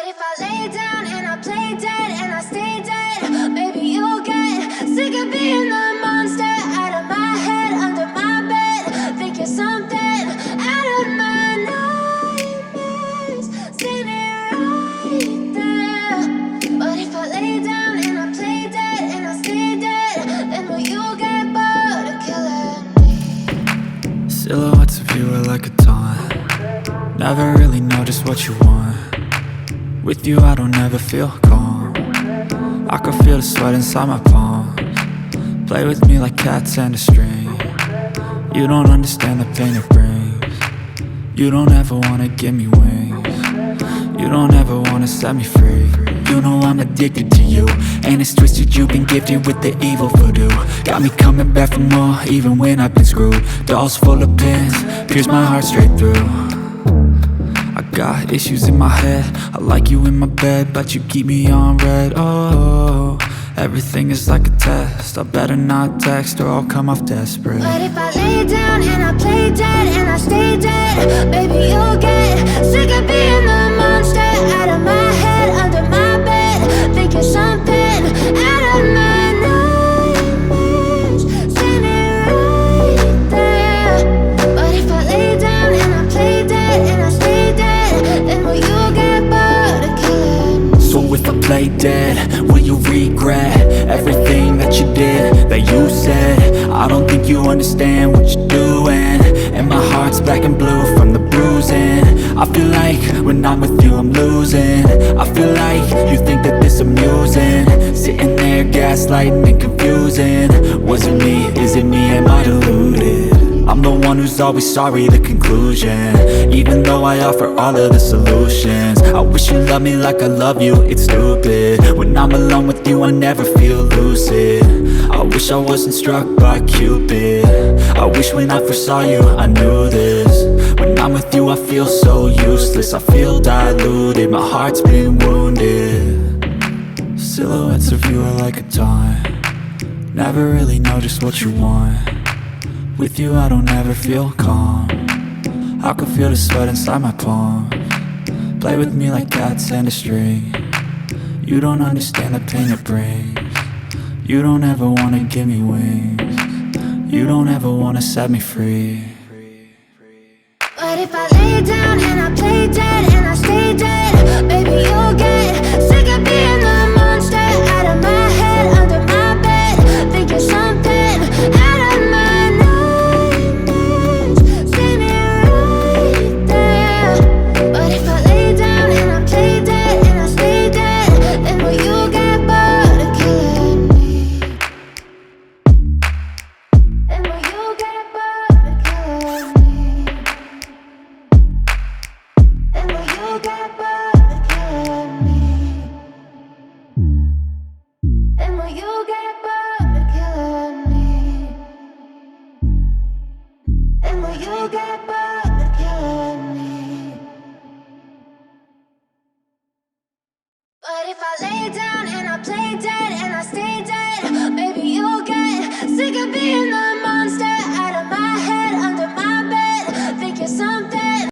if I lay down and I play dead and I stay dead, maybe you'll get sick of being the monster out of my head, under my bed. Think you're something out of my nightmares, standing right there. But if I lay down and I play dead and I stay dead, then will you get bored of killing me? Silhouettes of you are like a taunt. Never really know just what you want. With you I don't ever feel calm. I can feel the sweat inside my palms. Play with me like cats and a string. You don't understand the pain it brings. You don't ever wanna give me wings. You don't ever wanna set me free. You know I'm addicted to you, and it's twisted, you've been gifted with the evil voodoo. Got me coming back for more, even when I've been screwed. Dolls full of pins, pierce my heart straight through. I got issues in my head, I like you in my bed, but you keep me on red. Oh, everything is like a test. I better not text or I'll come off desperate. But if I lay down and I play dead and I stay dead, baby you'll get sick of being the monster out of my head, under my bed. Think you're something out of my nightmares, standing right there. But if I lay down and I play dead and I stay dead, then will you get bored of killing me? So if I play dead, will you regret everything that you did, that you said? I don't think you understand what you're doing, and my heart's black and blue from the bruising. I feel like when I'm with you I'm losing. I feel like you think that this amusing, sitting there gaslighting and confusing. Was it me? Is it me? Am I deluded? I'm the one who's always sorry, the conclusion, even though I offer all of the solutions. I wish you loved me like I love you, it's stupid. When I'm alone with you I never feel lucid. I wish I wasn't struck by Cupid. I wish when I first saw you I knew this. When I'm with you I feel so useless, I feel diluted, my heart's been wounded. Silhouettes of you are like a taunt. Never really know just what you want. With you I don't ever feel calm. I can feel the sweat inside my palms. Play with me like cats and a string. You don't understand the pain it brings. You don't ever wanna give me wings. You don't ever wanna set me free. But if I lay down and I play dead and I stay dead, baby you'll get sick of being the monster out of my head, under my bed. Think you're something out of my nightmares, standing right there. But if I lay down and I play dead and I stay dead, then will you get bored of killing me? Then will you get bored of killing me? And will you get bored of killing me? And will you get bored of killing me? And will you get bored of killing me? But if I lay down and I play dead and I stay dead, maybe you'll get sick of being the